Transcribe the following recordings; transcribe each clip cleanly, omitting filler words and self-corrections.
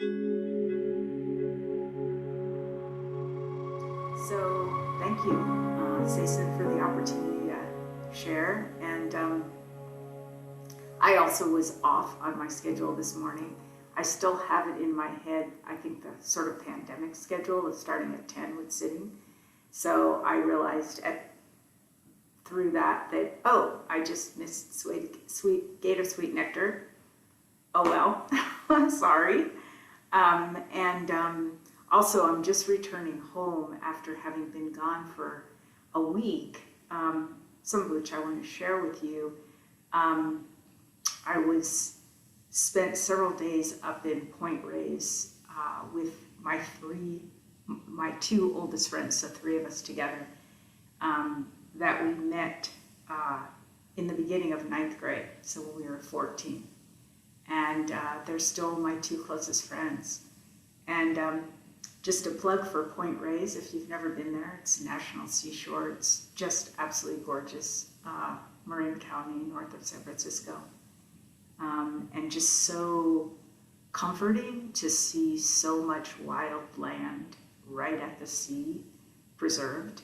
So thank you, Cecil, for the opportunity to share. And I also was off on my schedule this morning. I still have it in my head, I think the sort of pandemic schedule of starting at 10 with sitting. So I realized through that, oh, I just missed Gate of Sweet Nectar. Oh well, sorry. Also, I'm just returning home after having been gone for a week, some of which I want to share with you. I spent several days up in Point Reyes with my two oldest friends, so three of us together, that we met in the beginning of 9th grade, so when we were 14. And they're still my two closest friends. And just a plug for Point Reyes, if you've never been there, it's National Seashore. It's just absolutely gorgeous, Marin County, north of San Francisco. And just so comforting to see so much wild land right at the sea preserved.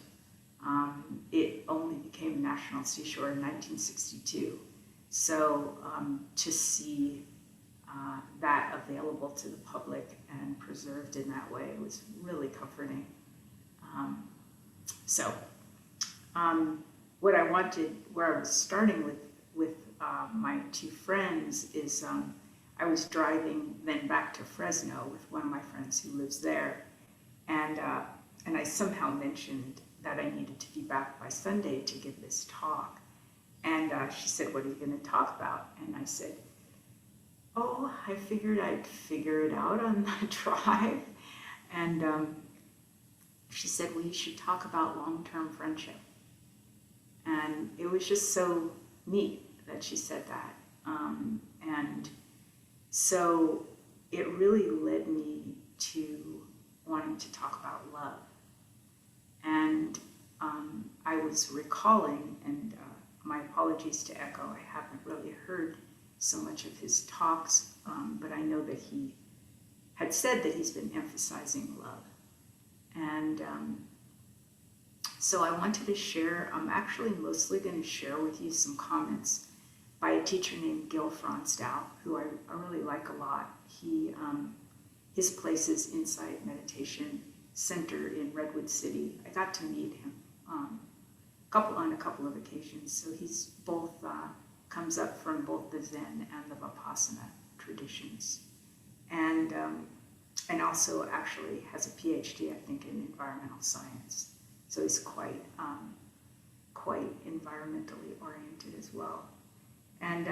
It only became a National Seashore in 1962. So to see that available to the public and preserved in that way was really comforting. Where I was starting with my two friends is I was driving then back to Fresno with one of my friends who lives there, and I somehow mentioned that I needed to be back by Sunday to give this talk. And she said, "What are you going to talk about?" And I said, "Oh, I figured I'd figure it out on the drive." And she said, "Well, you should talk about long-term friendship." And it was just so neat that she said that. And so it really led me to wanting to talk about love. And I was recalling, and my apologies to Echo, I haven't really heard so much of his talks, but I know that he had said that he's been emphasizing love. And so I wanted to share, I'm actually mostly going to share with you some comments by a teacher named Gil Fransdow, who I really like a lot. His place is Insight Meditation Center in Redwood City. I got to meet him on a couple of occasions. So he's both comes up from both the Zen and the Vipassana traditions, and also actually has a PhD, I think, in environmental science. So he's quite environmentally oriented as well. And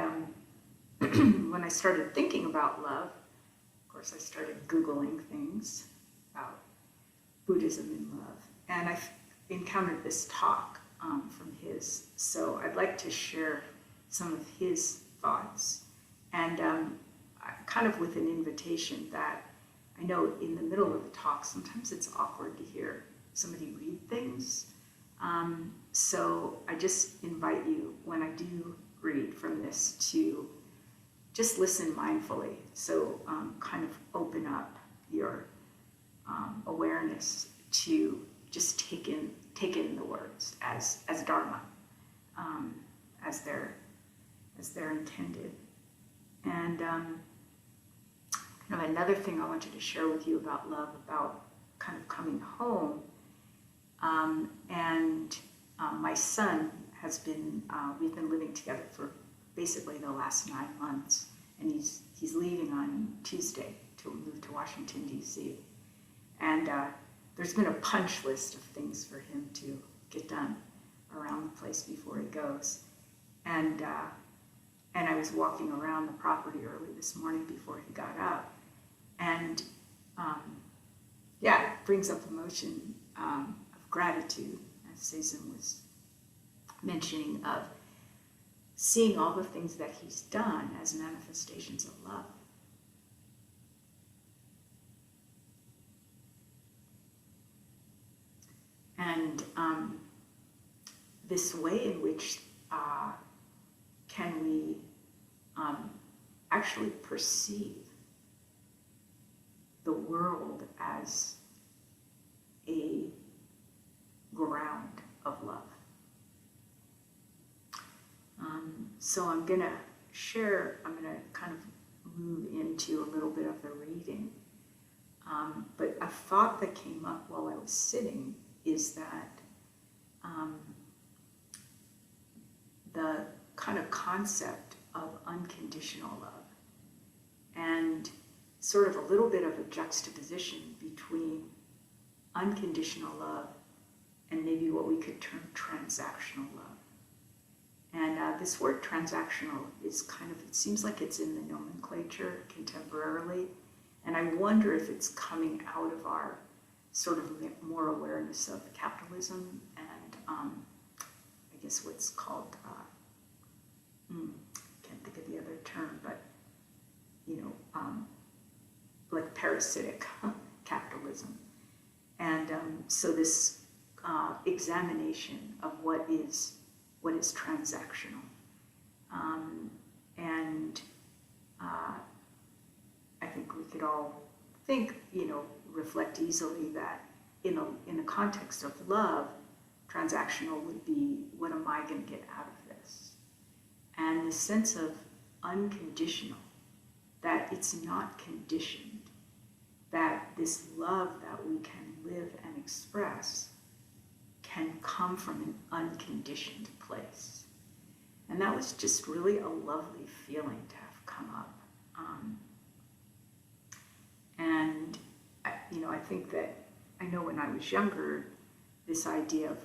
when I started thinking about love, of course, I started Googling things about Buddhism and love, and I encountered this talk from his. So I'd like to share some of his thoughts, and kind of with an invitation that I know in the middle of the talk, sometimes it's awkward to hear somebody read things. So I just invite you, when I do read from this, to just listen mindfully. So kind of open up your awareness to just take in the words as Dharma, as they're intended. And another thing I wanted to share with you about love, about kind of coming home, my son has been, we've been living together for basically the last 9 months, and he's leaving on Tuesday to move to Washington, D.C. And there's been a punch list of things for him to get done around the place before he goes. And I was walking around the property early this morning before he got up, and it brings up emotion of gratitude, as Cecil was mentioning, of seeing all the things that he's done as manifestations of love. And this way in which can we actually perceive world as a ground of love. So I'm going to kind of move into a little bit of the reading. But a thought that came up while I was sitting is that the kind of concept of unconditional love and sort of a little bit of a juxtaposition between unconditional love and maybe what we could term transactional love. And this word transactional is it seems like it's in the nomenclature contemporarily. And I wonder if it's coming out of our sort of more awareness of capitalism and I guess what's called, can't think of the other term, but, like parasitic capitalism. And so this examination of what is transactional. And I think we could all reflect easily that in a context of love, transactional would be, what am I going to get out of this? And the sense of unconditional, that it's not conditioned, that this love that we can live and express can come from an unconditioned place. And that was just really a lovely feeling to have come up. And I think that, I know when I was younger, this idea of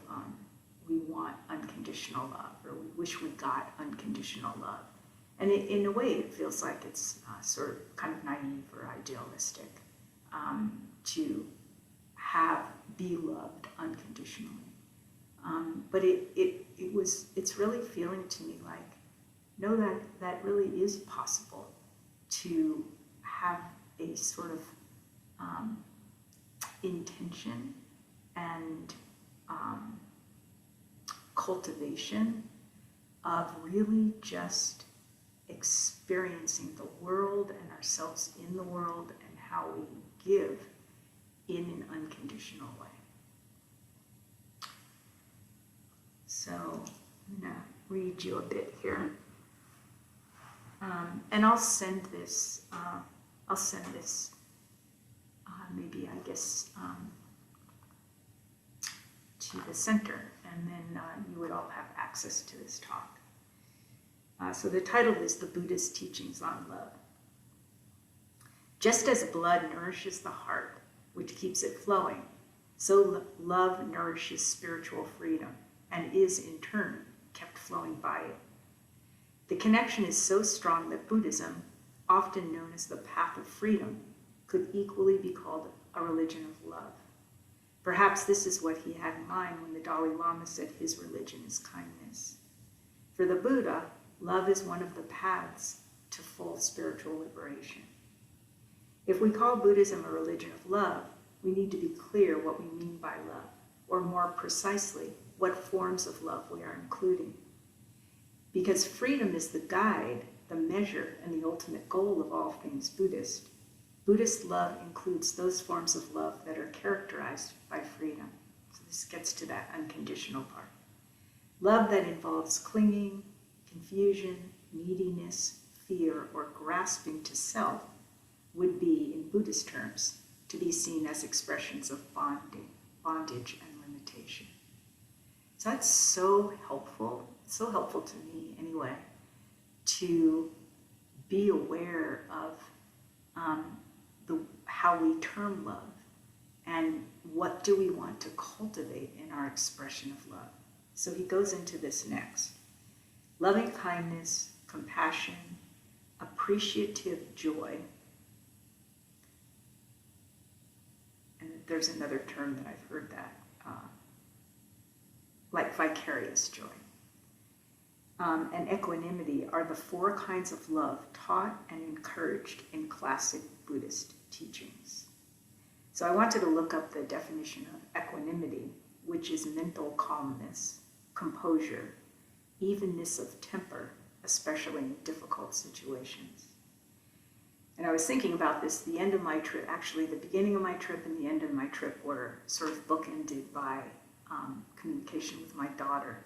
we want unconditional love, or we wish we got unconditional love. And in a way, it feels like it's sort of kind of naive or idealistic to be loved unconditionally. But it's really feeling to me like, no, that really is possible to have a sort of intention and cultivation of really just experiencing the world and ourselves in the world and how we give in an unconditional way. So I'm going to read you a bit here. And I'll send this maybe, I guess, to the center, and then you would all have access to this talk. So the title is The Buddhist Teachings on Love. Just as blood nourishes the heart, which keeps it flowing, so love nourishes spiritual freedom and is, in turn, kept flowing by it. The connection is so strong that Buddhism, often known as the path of freedom, could equally be called a religion of love. Perhaps this is what he had in mind when the Dalai Lama said his religion is kindness. For the Buddha, love is one of the paths to full spiritual liberation. If we call Buddhism a religion of love, we need to be clear what we mean by love, or more precisely, what forms of love we are including. Because freedom is the guide, the measure, and the ultimate goal of all things Buddhist, Buddhist love includes those forms of love that are characterized by freedom. So this gets to that unconditional part. Love that involves clinging, confusion, neediness, fear, or grasping to self would be, in Buddhist terms, to be seen as expressions of bondage and limitation. So that's so helpful. It's so helpful to me anyway, to be aware of how we term love and what do we want to cultivate in our expression of love. So he goes into this next. Loving kindness, compassion, appreciative joy, and there's another term that I've heard that, like vicarious joy, and equanimity are the four kinds of love taught and encouraged in classic Buddhist teachings. So I wanted to look up the definition of equanimity, which is mental calmness, composure, evenness of temper, especially in difficult situations. And I was thinking about this, the end of my trip, actually the beginning of my trip and the end of my trip were sort of bookended by communication with my daughter,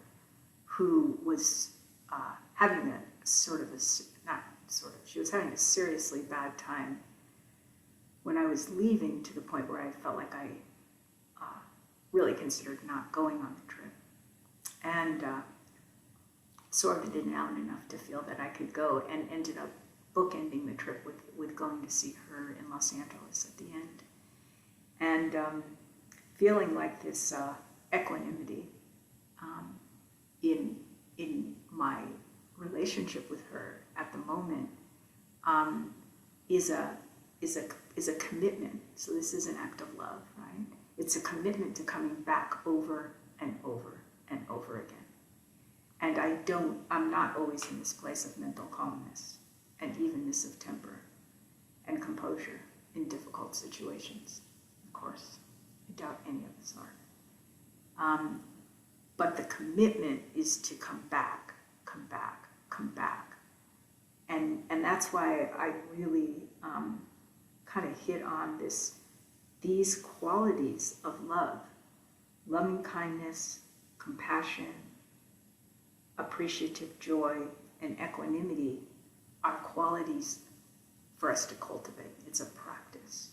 who was having she was having a seriously bad time when I was leaving, to the point where I felt like I really considered not going on the trip. And sorted it out enough to feel that I could go, and ended up bookending the trip with going to see her in Los Angeles at the end. And feeling like this equanimity in my relationship with her at the moment is a commitment. So this is an act of love, right? It's a commitment to coming back over and over and over again. And I'm not always in this place of mental calmness and evenness of temper and composure in difficult situations. Of course, I doubt any of us are. But the commitment is to come back, come back, come back. And that's why I really kind of hit on these qualities of love: loving kindness, compassion, appreciative joy, and equanimity are qualities for us to cultivate. It's a practice.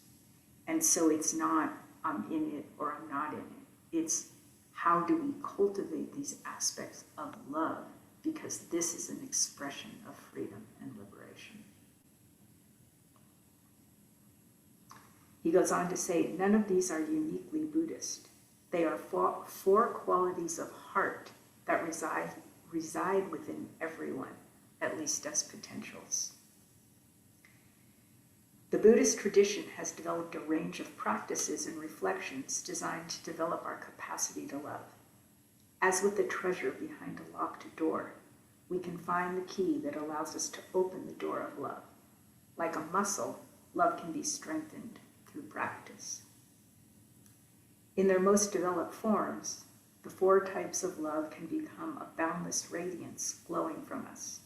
And so it's not I'm in it or I'm not in it. It's how do we cultivate these aspects of love, because this is an expression of freedom and liberation. He goes on to say, none of these are uniquely Buddhist. They are four qualities of heart that reside within everyone, at least as potentials. The Buddhist tradition has developed a range of practices and reflections designed to develop our capacity to love. As with the treasure behind a locked door, we can find the key that allows us to open the door of love. Like a muscle, love can be strengthened through practice. In their most developed forms, the four types of love can become a boundless radiance glowing from us.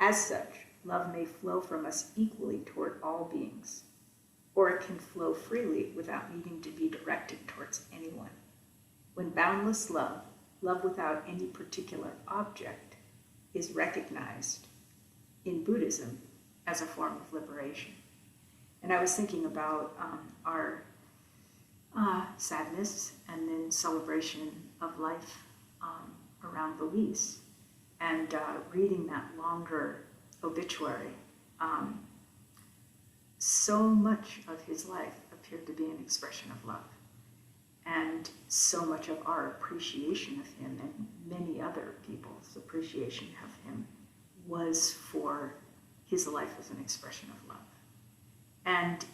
As such, love may flow from us equally toward all beings, or it can flow freely without needing to be directed towards anyone. When boundless love, love without any particular object, is recognized in Buddhism as a form of liberation. And I was thinking about our sadness and then celebration of life around Luis, and reading that longer obituary. So much of his life appeared to be an expression of love, and so much of our appreciation of him and many other people's appreciation of him was for his life as an expression of love. And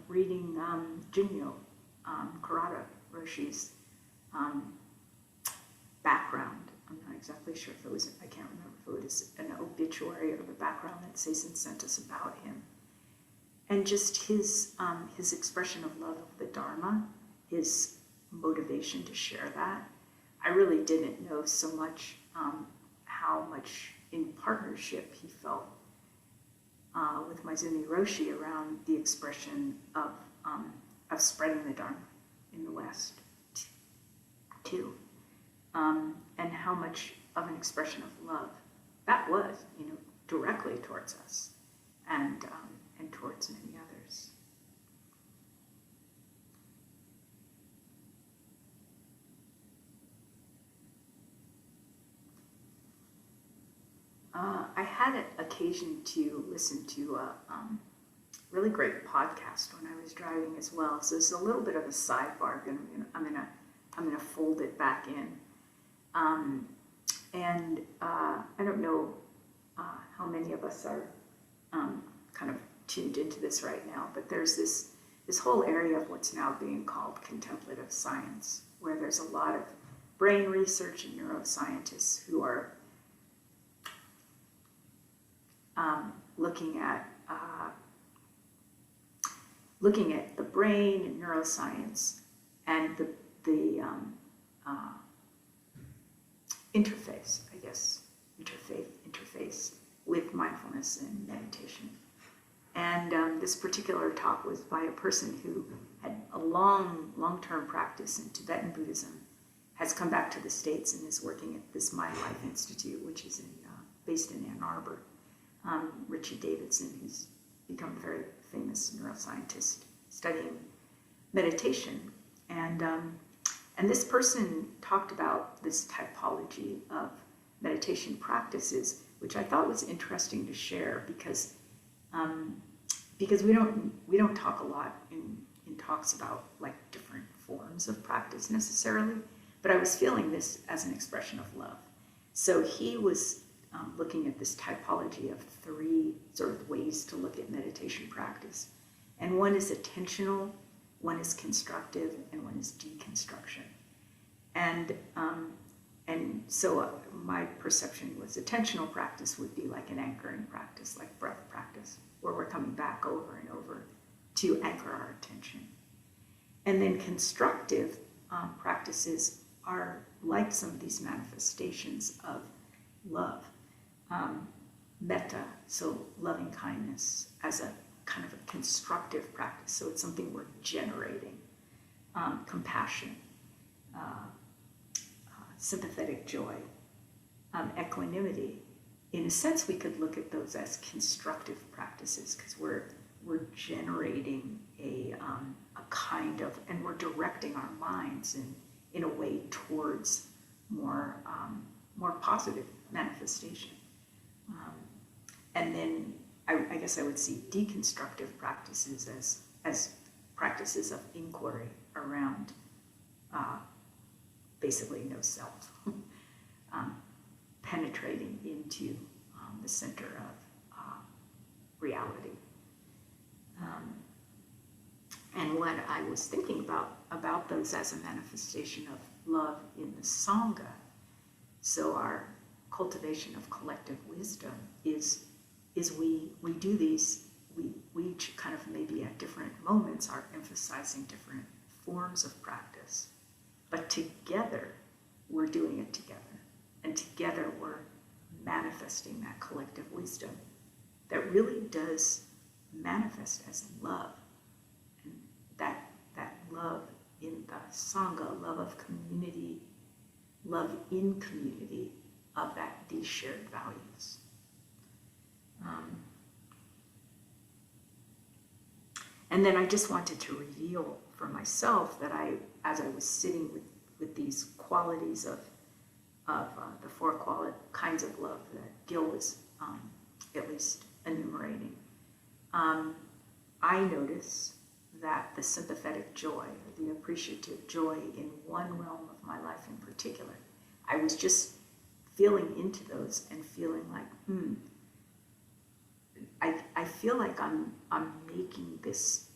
reading Jinyo Kurata Roshi's background, I'm not exactly sure if it was, I can't remember if it was an obituary or the background that Seisen sent us about him. And just his expression of love of the Dharma, his motivation to share that. I really didn't know so much how much in partnership he felt with Maizumi Roshi around the expression of spreading the Dharma in the West too, and how much of an expression of love that was, directly towards us and towards many others. I had an occasion to listen to a really great podcast when I was driving as well. So it's a little bit of a sidebar. I'm gonna fold it back in. And I don't know how many of us are kind of tuned into this right now, but there's this whole area of what's now being called contemplative science, where there's a lot of brain research and neuroscientists who are looking at the brain and neuroscience and the interface, I guess, interface with mindfulness and meditation. And this particular talk was by a person who had a long-term practice in Tibetan Buddhism, has come back to the States and is working at this Mind Life Institute, which is based in Ann Arbor. Richie Davidson, who's become a very famous neuroscientist studying meditation. And this person talked about this typology of meditation practices, which I thought was interesting to share because we don't talk a lot in talks about like different forms of practice necessarily, but I was feeling this as an expression of love. So he was looking at this typology of 3 sort of ways to look at meditation practice. And one is attentional, one is constructive, and one is deconstruction. And so my perception was attentional practice would be like an anchoring practice, like breath practice, where we're coming back over and over to anchor our attention. And then constructive practices are like some of these manifestations of love. Metta, so loving kindness, as a kind of a constructive practice. So it's something we're generating. Compassion, sympathetic joy, equanimity. In a sense, we could look at those as constructive practices because we're generating a kind of, and we're directing our minds in a way towards more positive manifestation. And then I guess I would see deconstructive practices as practices of inquiry around basically no self, penetrating into the center of reality. And what I was thinking about those as a manifestation of love in the Sangha, so our cultivation of collective wisdom is we do these, we each kind of maybe at different moments are emphasizing different forms of practice, but together we're doing it together, and together we're manifesting that collective wisdom that really does manifest as love, and that love in the Sangha, love of community, love in community of these shared values. And then I just wanted to reveal for myself that as I was sitting with these qualities of the 4 kinds of love that Gil was at least enumerating, I noticed that the sympathetic joy, or the appreciative joy in one realm of my life in particular, I was just feeling into those and feeling like, I feel like I'm making this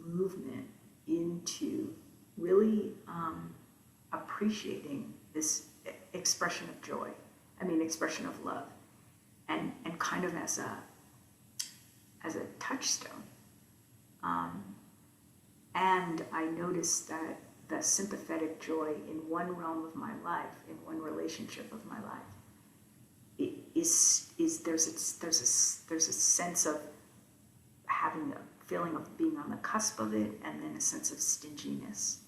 movement into really appreciating this expression of joy, expression of love, and kind of as a touchstone. And I noticed that the sympathetic joy in one realm of my life, in one relationship of my life, there's a sense of having a feeling of being on the cusp of it, and then a sense of stinginess.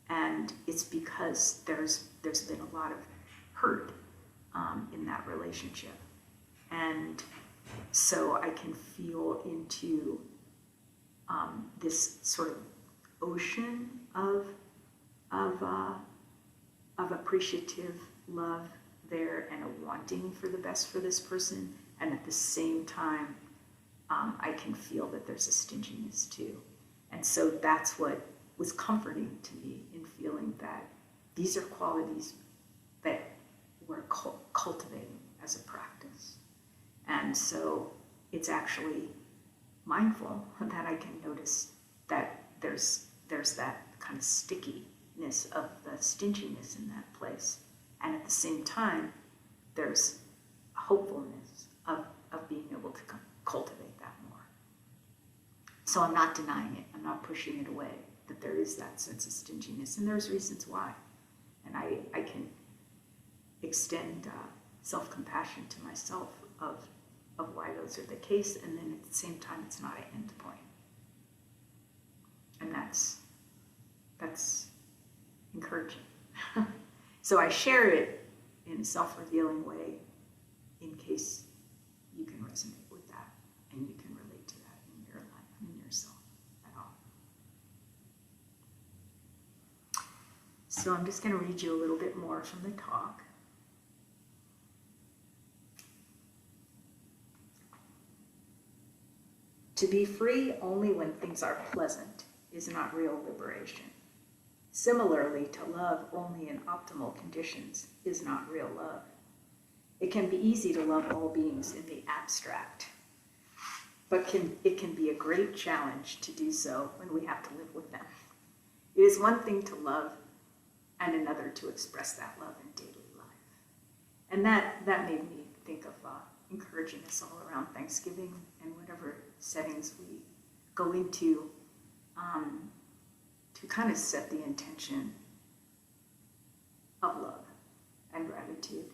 And it's because there's been a lot of hurt in that relationship. And so I can feel into this sort of ocean of appreciative love there, and a wanting for the best for this person, and at the same time I can feel that there's a stinginess too. And so that's what was comforting to me, in feeling that these are qualities that we're cultivating as a practice. And so it's actually mindful that I can notice that there's that kind of stickiness of the stinginess in that place. And at the same time, there's hopefulness of being able to cultivate that more. So I'm not denying it. I'm not pushing it away, that there is that sense of stinginess, and there's reasons why. And I can extend self-compassion to myself of of why those are the case, and then at the same time, it's not an end point. And that's encouraging. So I share it in a self-revealing way in case you can resonate with that and you can relate to that in your life and in yourself at all. So I'm just going to read you a little bit more from the talk. To be free only when things are pleasant is not real liberation. Similarly, to love only in optimal conditions is not real love. It can be easy to love all beings in the abstract, but it can be a great challenge to do so when we have to live with them. It is one thing to love and another to express that love in daily life. And that made me think of encouraging us all around Thanksgiving and whatever settings we go into, to kind of set the intention of love and gratitude,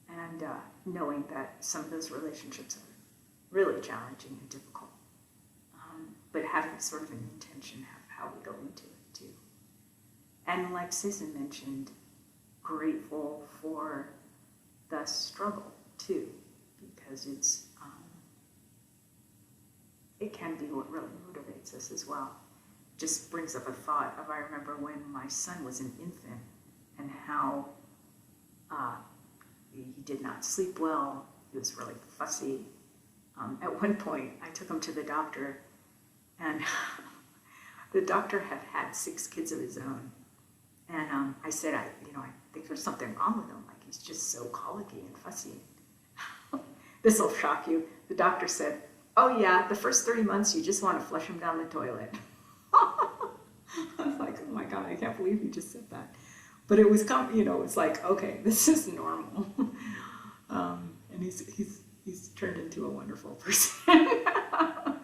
and knowing that some of those relationships are really challenging and difficult, but having sort of an intention of how we go into it too. And like Susan mentioned, grateful for the struggle too, because it can be what really motivates us as well. Just brings up a thought of, I remember when my son was an infant and how he did not sleep well. He was really fussy. At one point, I took him to the doctor, and the doctor had had 6 kids of his own. And I said, I think there's something wrong with him. Like, he's just so colicky and fussy. This will shock you. The doctor said, oh yeah, the first 3 months, you just want to flush him down the toilet. I was like, oh my God, I can't believe you just said that. But it was, it's like, okay, this is normal. And he's turned into a wonderful person.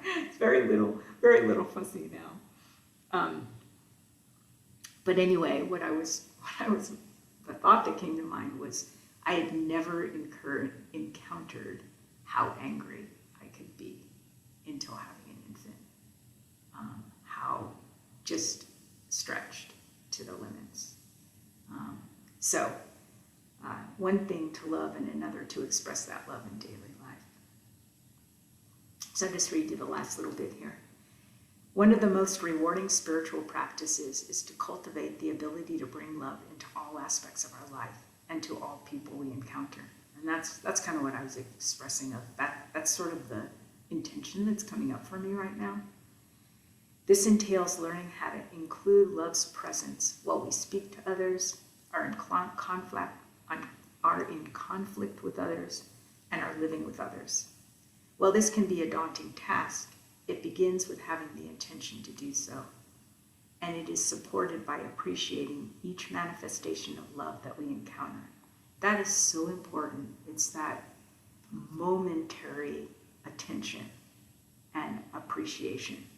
It's very little fussy now. But anyway, the thought that came to mind was, I had never encountered how angry I could be until having an infant. How just stretched to the limits. So one thing to love and another to express that love in daily life. So I'll just read you the last little bit here. One of the most rewarding spiritual practices is to cultivate the ability to bring love into all aspects of our life and to all people we encounter. And that's kind of what I was expressing of. That's sort of the intention that's coming up for me right now. This entails learning how to include love's presence while we speak to others, are in conflict with others, and are living with others. While this can be a daunting task, it begins with having the intention to do so. And it is supported by appreciating each manifestation of love that we encounter. That is so important. It's that momentary attention and appreciation.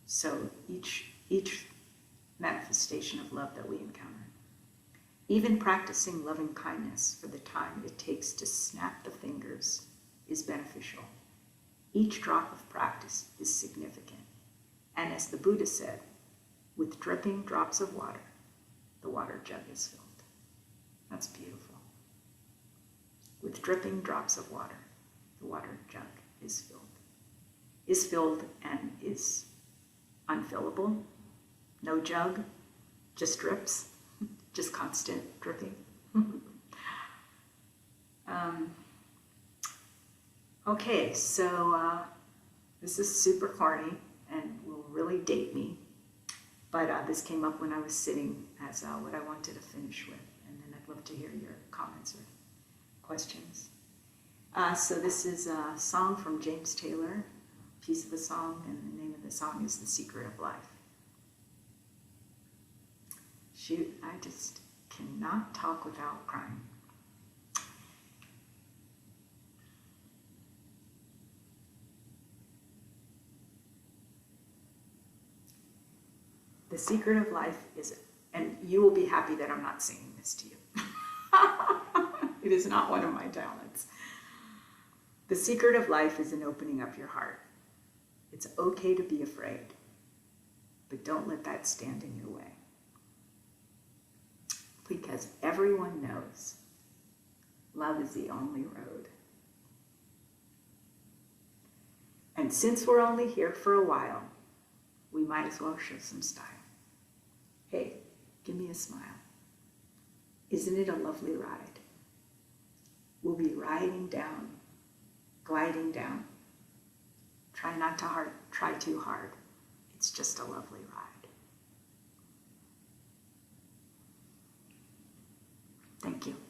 So each manifestation of love that we encounter. Even practicing loving kindness for the time it takes to snap the fingers is beneficial. Each drop of practice is significant. And as the Buddha said, with dripping drops of water, the water jug is filled. That's beautiful. With dripping drops of water, the water jug is filled. Is filled and is unfillable. No jug, just drips, just constant dripping. Okay, so this is super corny and will really date me, but this came up when I was sitting as what I wanted to finish with, and then I'd love to hear your comments or questions. So this is a song from James Taylor, a piece of a song, and the name of the song is The Secret of Life. Shoot, I just cannot talk without crying. The secret of life is, and you will be happy that I'm not singing this to you. It is not one of my talents. The secret of life is in opening up your heart. It's okay to be afraid, but don't let that stand in your way. Because everyone knows love is the only road. And since we're only here for a while, we might as well show some style. Hey, give me a smile. Isn't it a lovely ride? We'll be riding down, gliding down. Try not to try too hard. It's just a lovely ride. Thank you.